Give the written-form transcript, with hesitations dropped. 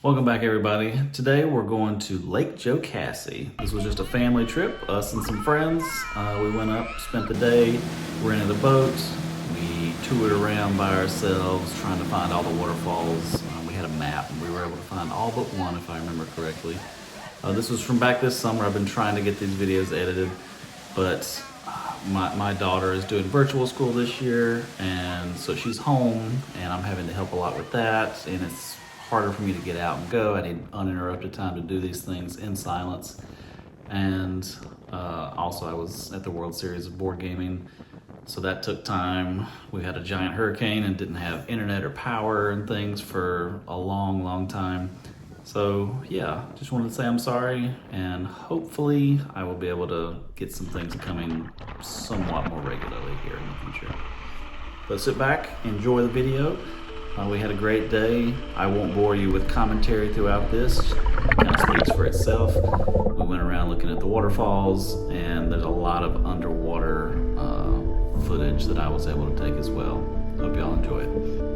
Welcome back, everybody. Today we're going to Lake Jocassee. This was just a family trip, us and some friends. We went up, spent the day, rented a boat. We toured around by ourselves, trying to find all the waterfalls. We had a map and we were able to find all but one, if I remember correctly. This was from back this summer. I've been trying to get these videos edited, but my daughter is doing virtual school this year, and so she's home and I'm having to help a lot with that, and it's harder for me to get out and go. I need uninterrupted time to do these things in silence. And also I was at the World Series of Board Gaming, so that took time. We had a giant hurricane and didn't have internet or power and things for a long time. So yeah, just wanted to say I'm sorry, and hopefully I will be able to get some things coming somewhat more regularly here in the future. But sit back, enjoy the video. We had a great day. I won't bore you with commentary throughout this. It kind of speaks for itself. We went around looking at the waterfalls, and there's a lot of underwater footage that I was able to take as well. Hope y'all enjoy it.